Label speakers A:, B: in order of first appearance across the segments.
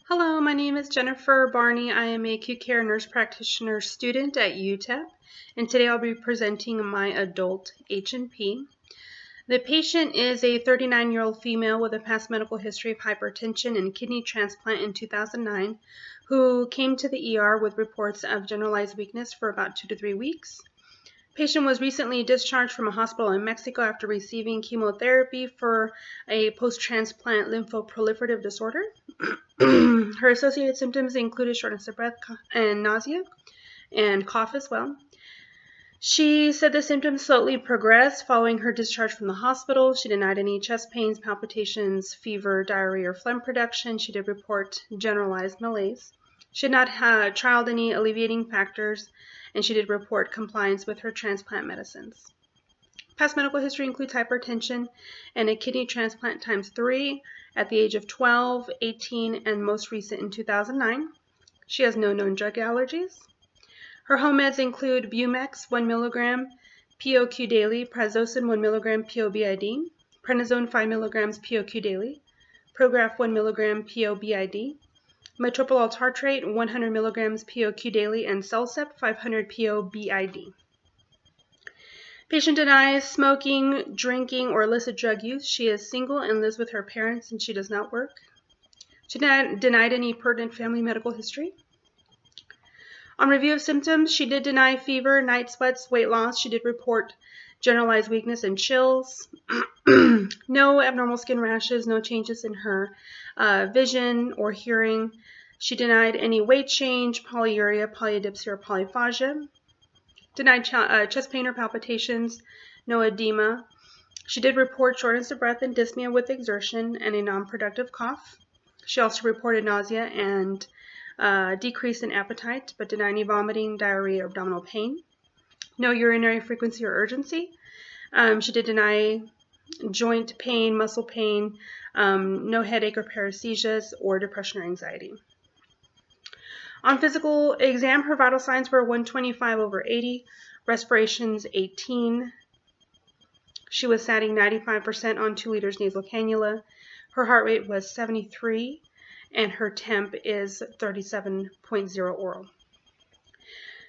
A: Hello, my name is Jennifer Barney. I am a acute care nurse practitioner student at UTEP, and today I'll be presenting my adult H&P. The patient is a 39-year-old female with a past medical history of hypertension and kidney transplant in 2009 who came to the ER with reports of generalized weakness for about 2 to 3 weeks. Patient was recently discharged from a hospital in Mexico after receiving chemotherapy for a post-transplant lymphoproliferative disorder. Her associated symptoms included shortness of breath and nausea and cough as well. She said the symptoms slowly progressed following her discharge from the hospital. She denied any chest pains, palpitations, fever, diarrhea, or phlegm production. She did report generalized malaise. She had not trialed any alleviating factors, and she did report compliance with her transplant medicines. Past medical history includes hypertension and a kidney transplant times 3 at the age of 12, 18, and most recent in 2009. She has no known drug allergies. Her home meds include Bumex 1 mg POQ daily, Prazosin 1 mg PO/BID, Prednisone 5 mg POQ daily, Prograf 1 mg PO/BID, metoprolol tartrate 100 mg POQ daily, and Cellcept 500 PO/BID. Patient denies smoking, drinking, or illicit drug use. She is single and lives with her parents, and she does not work. She denied any pertinent family medical history. On review of symptoms, she did deny fever, night sweats, weight loss. She did report generalized weakness and chills. No abnormal skin rashes, no changes in her vision or hearing. She denied any weight change, polyuria, polydipsia, or polyphagia. Denied chest pain or palpitations, no edema. She did report shortness of breath and dyspnea with exertion and a non-productive cough. She also reported nausea and decrease in appetite, but denied any vomiting, diarrhea, or abdominal pain. No urinary frequency or urgency. She did deny joint pain, muscle pain, no headache or paresthesias, or depression or anxiety. On physical exam, her vital signs were 125/80, respirations 18. She was satting 95% on 2 liters nasal cannula. Her heart rate was 73, and her temp is 37.0 oral.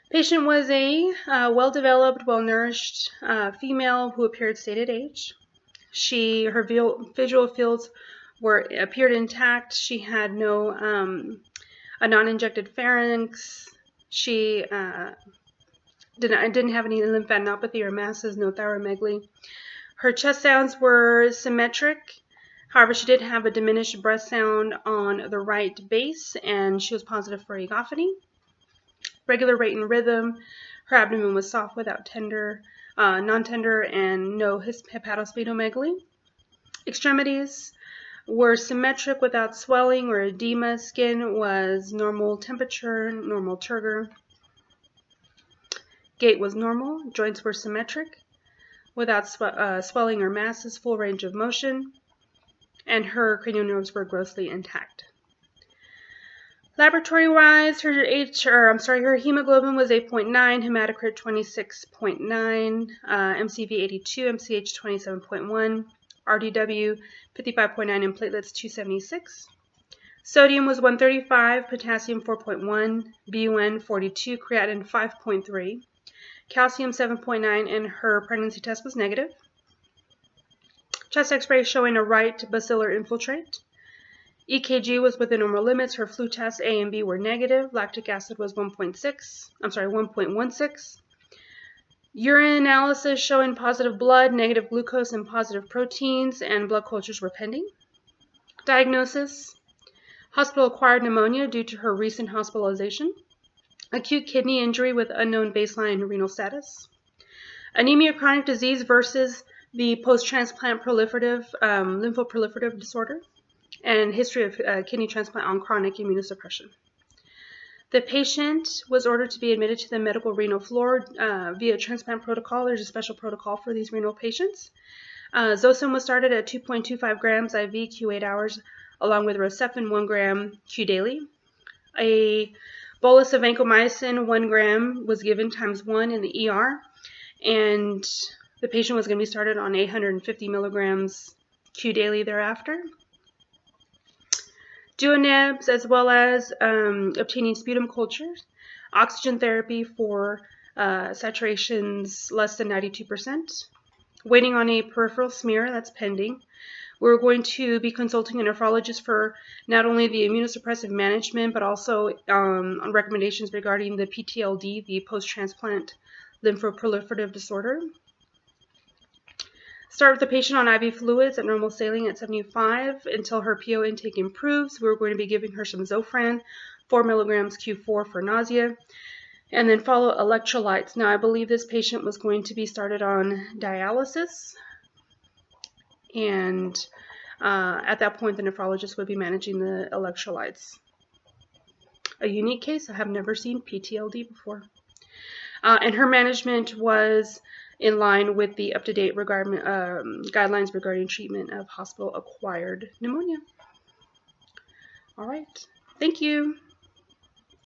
A: Patient was a well-developed, well-nourished female who appeared stated age. Her visual fields appeared intact. She had no a non-injected pharynx. She didn't have any lymphadenopathy or masses, no thyromegaly. Her chest sounds were symmetric. However, she did have a diminished breath sound on the right base, and she was positive for egophony. Regular rate and rhythm. Her abdomen was soft without non-tender, and no hepatosplenomegaly. Extremities were symmetric without swelling or edema. Skin was normal temperature, normal turgor. Gait was normal. Joints were symmetric without swelling or masses, full range of motion, and her cranial nerves were grossly intact. Laboratory-wise, her hemoglobin was 8.9, hematocrit 26.9, MCV 82, MCH 27.1, RDW 55.9, and platelets 276. Sodium was 135, potassium 4.1, BUN 42, creatinine 5.3, calcium 7.9, and her pregnancy test was negative. Chest x-ray showing a right basilar infiltrate. EKG was within normal limits. Her flu tests A and B were negative. Lactic acid was 1.16. Urine analysis showing positive blood, negative glucose, and positive proteins, and blood cultures were pending. Diagnosis: hospital-acquired pneumonia due to her recent hospitalization. Acute kidney injury with unknown baseline renal status. Anemia of chronic disease versus the post-transplant lymphoproliferative disorder, and history of kidney transplant on chronic immunosuppression. The patient was ordered to be admitted to the medical renal floor via transplant protocol. There's a special protocol for these renal patients. Zosyn was started at 2.25 grams IV Q8 hours, along with Rocephin 1 gram Q daily. A bolus of vancomycin 1 gram was given times 1 in the ER, and the patient was going to be started on 850 milligrams Q daily thereafter. DuoNebs, as well as obtaining sputum cultures, oxygen therapy for saturations less than 92%, waiting on a peripheral smear that's pending. We're going to be consulting a nephrologist for not only the immunosuppressive management, but also on recommendations regarding the PTLD, the post-transplant lymphoproliferative disorder. Start with the patient on IV fluids at normal saline at 75 until her PO intake improves. We're going to be giving her some Zofran, 4 milligrams Q4 for nausea, and then follow electrolytes. Now, I believe this patient was going to be started on dialysis, and at that point, the nephrologist would be managing the electrolytes. A unique case. I have never seen PTLD before. And her management was in line with the up-to-date guidelines regarding treatment of hospital-acquired pneumonia. All right. Thank you.